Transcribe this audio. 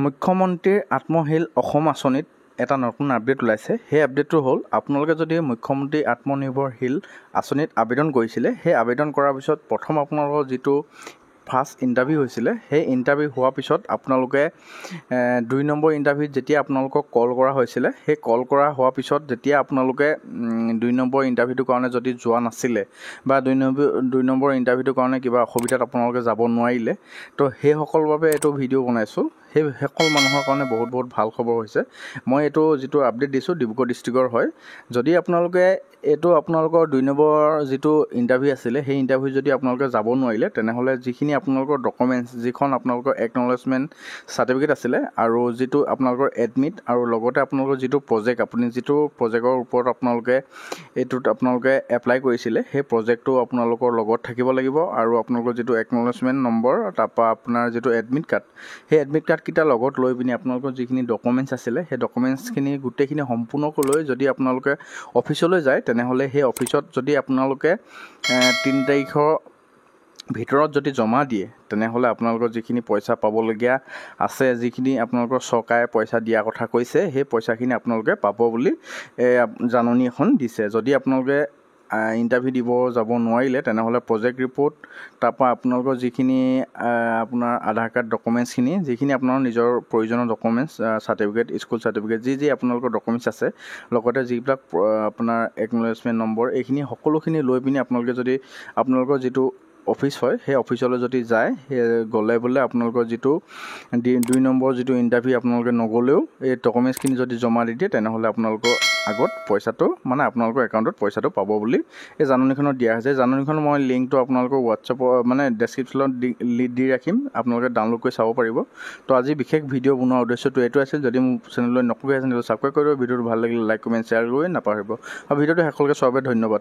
মুখ্যমন্ত্ৰীৰ আত্মশীল অসম আঁচনিত এটা নতুন আপডেট ওলাইছে। সেই আপডেটটো হ'ল আপোনালোকে যদি মুখ্যমন্ত্ৰী আত্মনিৰ্ভৰশীল আঁচনিত আবেদন কৰিছিলে, সেই আবেদন কৰাৰ পিছত প্ৰথম আপোনালোকৰ যিটো ফাৰ্ষ্ট ইণ্টাৰভিউ হৈছিলে, সেই ইণ্টাৰভিউ হোৱাৰ পিছত আপোনালোকে 2 নম্বৰ ইণ্টাৰভিউত যেতিয়া আপোনালোকক কল কৰা হৈছিলে, সেই কল কৰা হোৱাৰ পিছত যেতিয়া আপোনালোকে 2 নম্বৰ ইণ্টাৰভিউটোৰ কাৰণে যদি যোৱা নাছিলে বা 2 নম্বৰ ইণ্টাৰভিউটোৰ কাৰণে কিবা অসুবিধাত আপোনালোকে যাব নোৱাৰিলে, তো সেইসকলৰ বাবে এইটো ভিডিঅ' বনাইছোঁ। সেই সকল মানুহৰ কাৰণে বহুত ভাল খবৰ হৈছে। মই এইটো যিটো আপডেট দিছোঁ ডিব্ৰুগড় ডিষ্ট্ৰিক্টৰ হয়। যদি আপোনালোকে এইটো আপোনালোকৰ 2 নম্বৰ যিটো ইণ্টাৰভিউ আছিলে, সেই ইণ্টাৰভিউ যদি আপোনালোকে যাব নোৱাৰিলে, তেনেহ'লে যিখিনি আপোনালোকৰ ডকুমেণ্টছ, যিখন আপোনালোকৰ একনলেজমেণ্ট চাৰ্টিফিকেট আছিলে আৰু যিটো আপোনালোকৰ এডমিট আৰু লগতে আপোনালোকৰ যিটো প্ৰজেক্ট, আপুনি যিটো প্ৰজেক্টৰ ওপৰত আপোনালোকে এইটোত আপোনালোকে এপ্লাই কৰিছিলে, সেই প্ৰজেক্টটো আপোনালোকৰ লগত থাকিব লাগিব আৰু আপোনালোকৰ যিটো একনলেজমেণ্ট নম্বৰ, তাৰপৰা আপোনাৰ যিটো এডমিট কাৰ্ড, সেই এডমিট কাৰ্ডকেইটা লগত লৈ পিনি আপোনালোকৰ যিখিনি ডকুমেণ্টছ আছিলে, সেই ডকুমেণ্টছখিনি গোটেইখিনি সম্পূৰ্ণকৈ লৈ যদি আপোনালোকে অফিচলৈ যায়, তেনেহ'লে সেই অফিচত যদি আপোনালোকে 3 তাৰিখৰ ভিতৰত যদি জমা দিয়ে, তেনেহ'লে আপোনালোকৰ যিখিনি পইচা পাবলগীয়া আছে, যিখিনি আপোনালোকৰ চৰকাৰে পইচা দিয়াৰ কথা কৈছে, সেই পইচাখিনি আপোনালোকে পাব বুলি জাননী এখন দিছে। যদি আপোনালোকে ইণ্টাৰভিউ দিব যাব নোৱাৰিলে, তেনেহ'লে প্ৰজেক্ট ৰিপৰ্ট, তাৰপৰা আপোনালোকৰ যিখিনি আপোনাৰ আধাৰ কাৰ্ড ডকুমেণ্টছখিনি, যিখিনি আপোনাৰ নিজৰ প্ৰয়োজনীয় ডকুমেণ্টছ, চাৰ্টিফিকেট, স্কুল চাৰ্টিফিকেট, যি আপোনালোকৰ ডকুমেণ্টছ আছে, লগতে যিবিলাক আপোনাৰ একনলেজমেণ্ট নম্বৰ, এইখিনি সকলোখিনি লৈ পিনি আপোনালোকে যদি আপোনালোকৰ যিটো অফিচ হয়, সেই অফিচলৈ যদি যায়, সেই গ'লে বোলে আপোনালোকৰ যিটো 2 নম্বৰ যিটো ইণ্টাৰভিউ আপোনালোকে নগ'লেও এই ডকুমেণ্টছখিনি যদি জমা দি দিয়ে, তেনেহ'লে আপোনালোকৰ আগত পইচাটো, মানে আপোনালোকৰ একাউণ্টত পইচাটো পাব বুলি এই জাননীখনত দিয়া হৈছে। জাননীখনৰ মই লিংকটো আপোনালোকৰ হোৱাটছএপৰ মানে ডেছক্ৰিপশ্যনত দি ৰাখিম, আপোনালোকে ডাউনলোড কৰি চাব পাৰিব। তো আজি বিশেষ ভিডিঅ' বনোৱাৰ উদ্দেশ্যটো এইটো আছিল। যদি মোৰ চেনেললৈ নতুনকৈ আছে, চেনেলটো ছাবস্ক্ৰাইব কৰিব, ভিডিঅ'টো ভাল লাগিলে লাইক, কমেণ্ট, শ্বেয়াৰ কৰি নাপাহৰিব আৰু ভিডিঅ'টো শেষলৈকে চোৱাৰ বাবে ধন্যবাদ।